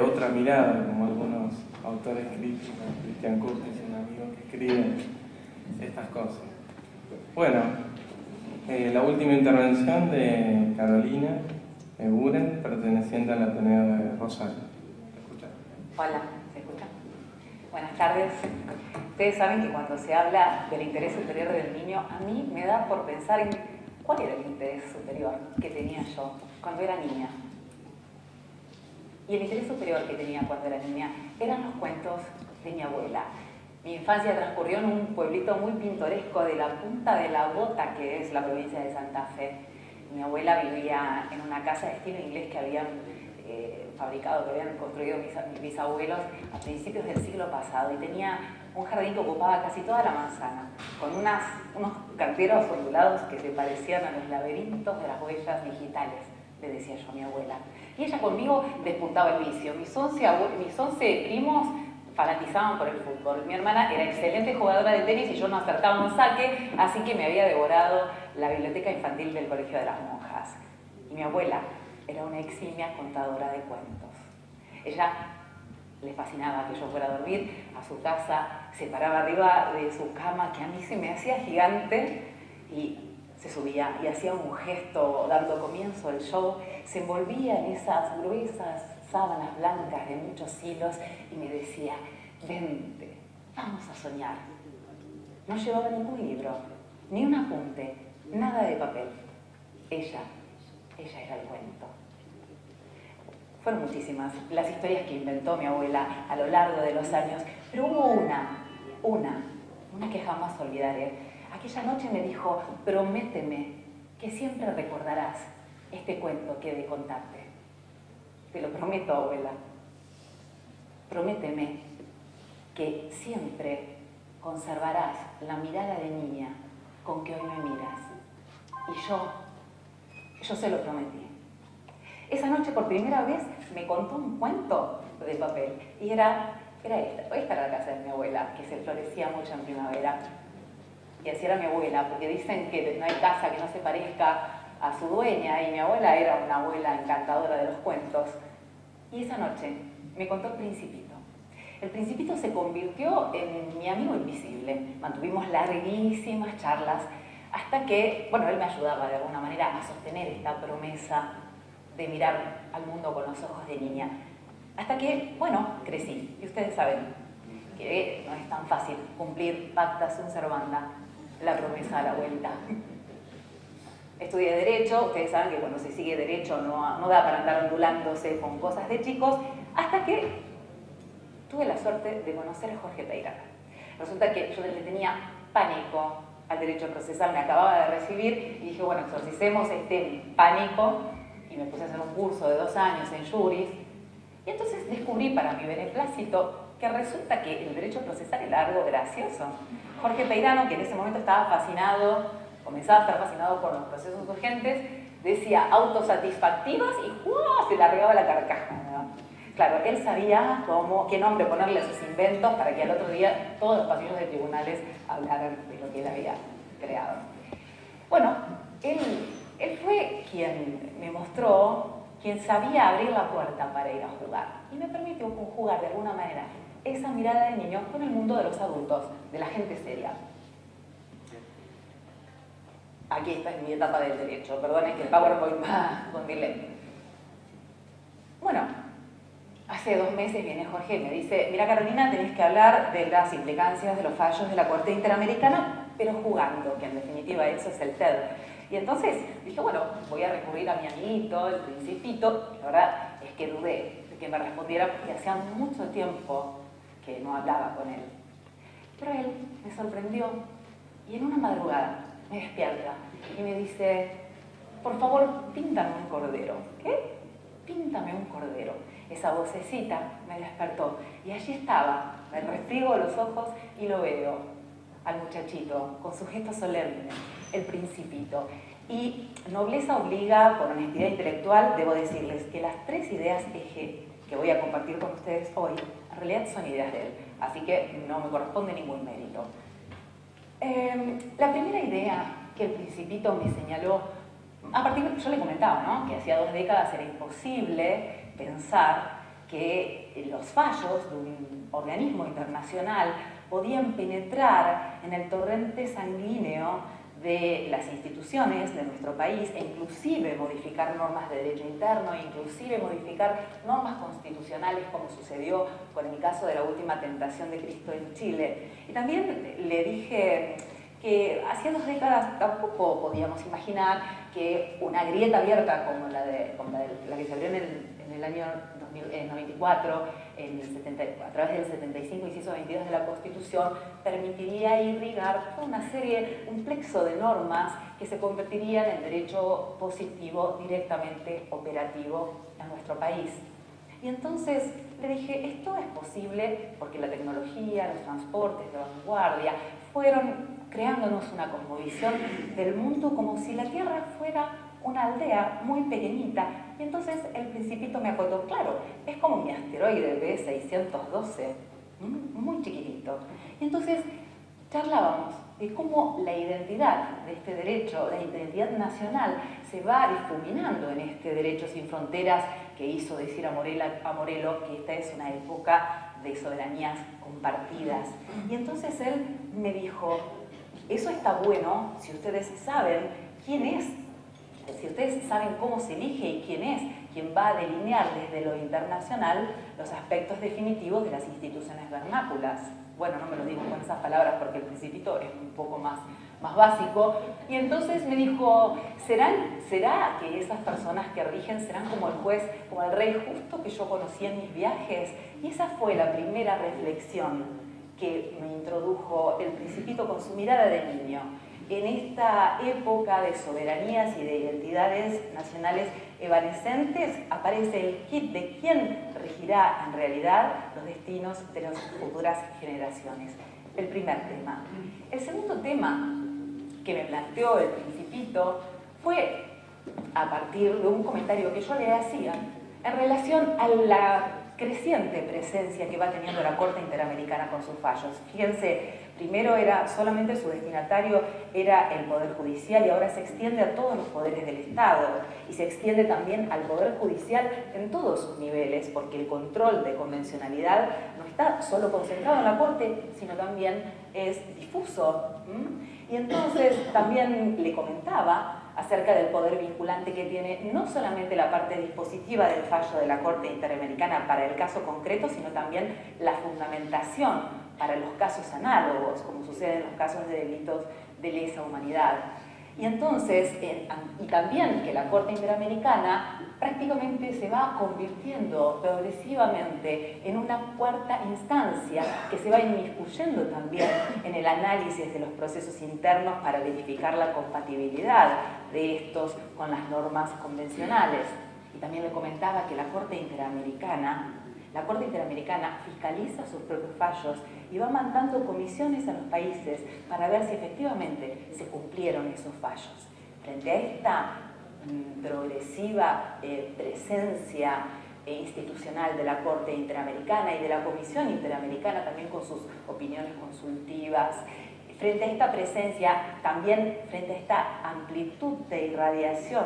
Otra mirada, como algunos autores críticos, Christian Kurtis, un amigo que escribe estas cosas. Bueno, la última intervención de Carolina Eguren, perteneciente al Ateneo de Rosario. ¿Se escucha? Hola, ¿se escucha? Buenas tardes. Ustedes saben que cuando se habla del interés superior del niño, a mí me da por pensar en cuál era el interés superior que tenía yo cuando era niña. Y el interés superior que tenía cuando era niña eran los cuentos de mi abuela. Mi infancia transcurrió en un pueblito muy pintoresco de la punta de la Bota, que es la provincia de Santa Fe. Mi abuela vivía en una casa de estilo inglés que habían fabricado, que habían construido mis bisabuelos a principios del siglo pasado, y tenía un jardín que ocupaba casi toda la manzana, con unos canteros ondulados que se parecían a los laberintos de las huellas digitales, le decía yo a mi abuela. Y ella conmigo despuntaba el vicio. Mis 11 primos fanatizaban por el fútbol. Mi hermana era excelente jugadora de tenis y yo no acertaba un saque, así que me había devorado la biblioteca infantil del Colegio de las Monjas. Y mi abuela era una eximia contadora de cuentos. Ella le fascinaba que yo fuera a dormir a su casa, se paraba arriba de su cama, que a mí se me hacía gigante, y se subía y hacía un gesto dando comienzo al show, se envolvía en esas gruesas sábanas blancas de muchos hilos y me decía: vente, vamos a soñar. No llevaba ningún libro, ni un apunte, nada de papel. Ella era el cuento. Fueron muchísimas las historias que inventó mi abuela a lo largo de los años, pero hubo una que jamás olvidaré. Aquella noche me dijo: prométeme que siempre recordarás este cuento que he de contarte. Te lo prometo, abuela. Prométeme que siempre conservarás la mirada de niña con que hoy me miras. Y yo se lo prometí. Esa noche por primera vez me contó un cuento de papel y era esta. Esta era la casa de mi abuela, que se florecía mucho en primavera. Y así era mi abuela, porque dicen que no hay casa que no se parezca a su dueña, y mi abuela era una abuela encantadora de los cuentos. Y esa noche me contó El Principito. El Principito se convirtió en mi amigo invisible. Mantuvimos larguísimas charlas hasta que, él me ayudaba de alguna manera a sostener esta promesa de mirar al mundo con los ojos de niña. Hasta que, crecí. Y ustedes saben que no es tan fácil cumplir pacta sunt servanda, la promesa a la vuelta. Estudié Derecho. Ustedes saben que cuando se sigue Derecho no da para andar ondulándose con cosas de chicos, hasta que tuve la suerte de conocer a Jorge Peirano. Resulta que yo le tenía pánico al Derecho Procesal, me acababa de recibir y dije, exorcicemos este pánico, y me puse a hacer un curso de 2 años en Juris, y entonces descubrí para mi beneplácito que resulta que el Derecho Procesal era algo gracioso. Jorge Peirano, que en ese momento comenzaba a estar fascinado por los procesos urgentes, decía autosatisfactivas y ¡wow!, se largaba la carcajada. Claro, él sabía qué nombre ponerle a sus inventos para que al otro día todos los pasillos de tribunales hablaran de lo que él había creado. Él fue quien me mostró, quien sabía abrir la puerta para ir a jugar, y me permitió conjugar de alguna manera esa mirada de niño con el mundo de los adultos, de la gente seria. Aquí está mi etapa del derecho. Perdonen que el PowerPoint va con delay. Hace 2 meses viene Jorge y me dice: mira, Carolina, tenés que hablar de las implicancias de los fallos de la Corte Interamericana, pero jugando, que en definitiva eso es el TED. Y entonces dije, voy a recurrir a mi amiguito, El Principito. La verdad es que dudé de que me respondiera porque hacía mucho tiempo que no hablaba con él. Pero él me sorprendió y en una madrugada me despierta y me dice: por favor, píntame un cordero. ¿Qué? Píntame un cordero. Esa vocecita me despertó y allí estaba. Me restriego los ojos y lo veo al muchachito con su gesto solemne, El Principito. Y nobleza obliga, por honestidad intelectual, debo decirles que las 3 ideas eje que voy a compartir con ustedes hoy en realidad son ideas de él, así que no me corresponde ningún mérito. La primera idea que El Principito me señaló A partir de, yo le comentaba, ¿no?, que hacía 2 décadas era imposible pensar que los fallos de un organismo internacional podían penetrar en el torrente sanguíneo de las instituciones de nuestro país e inclusive modificar normas de derecho interno, inclusive modificar normas constitucionales, como sucedió con el caso de la última tentación de Cristo en Chile. Y también le dije que hacía 2 décadas tampoco podíamos imaginar que una grieta abierta como la que se abrió en el año 94, a través del 75, inciso 22 de la Constitución, permitiría irrigar toda una serie, un plexo de normas que se convertirían en derecho positivo directamente operativo en nuestro país. Y entonces le dije, esto es posible porque la tecnología, los transportes de vanguardia fueron creándonos una cosmovisión del mundo como si la Tierra fuera una aldea muy pequeñita. Y entonces el Principito me acotó, claro, es como mi asteroide B612, muy chiquitito. Y entonces charlábamos de cómo la identidad de este derecho, la identidad nacional, se va difuminando en este derecho sin fronteras que hizo decir a Morelo que esta es una época de soberanías compartidas. Y entonces él me dijo, eso está bueno si ustedes saben quién es, si ustedes saben cómo se elige y quién es quien va a delinear desde lo internacional los aspectos definitivos de las instituciones vernáculas. Bueno, no me lo digo con esas palabras porque el Principito es un poco más básico. Y entonces me dijo, ¿será que esas personas que rigen serán como el juez, como el rey justo que yo conocí en mis viajes? Y esa fue la primera reflexión que me introdujo el Principito con su mirada de niño. En esta época de soberanías y de identidades nacionales evanescentes aparece el kit de quién regirá en realidad los destinos de las futuras generaciones. El primer tema. El segundo tema que me planteó el Principito fue a partir de un comentario que yo le hacía en relación a la creciente presencia que va teniendo la Corte Interamericana con sus fallos. Fíjense, primero era solamente su destinatario era el Poder Judicial y ahora se extiende a todos los poderes del Estado y se extiende también al Poder Judicial en todos sus niveles, porque el control de convencionalidad no está solo concentrado en la Corte, sino también es difuso. Y entonces también le comentaba acerca del poder vinculante que tiene no solamente la parte dispositiva del fallo de la Corte Interamericana para el caso concreto, sino también la fundamentación para los casos análogos, como sucede en los casos de delitos de lesa humanidad. Y entonces, y también que la Corte Interamericana prácticamente se va convirtiendo progresivamente en una cuarta instancia que se va inmiscuyendo también en el análisis de los procesos internos para verificar la compatibilidad de estos con las normas convencionales. Y también le comentaba que la Corte Interamericana fiscaliza sus propios fallos y va mandando comisiones a los países para ver si efectivamente se cumplieron esos fallos. Frente a esta progresiva presencia institucional de la Corte Interamericana y de la Comisión Interamericana, también con sus opiniones consultivas, frente a esta presencia, también frente a esta amplitud de irradiación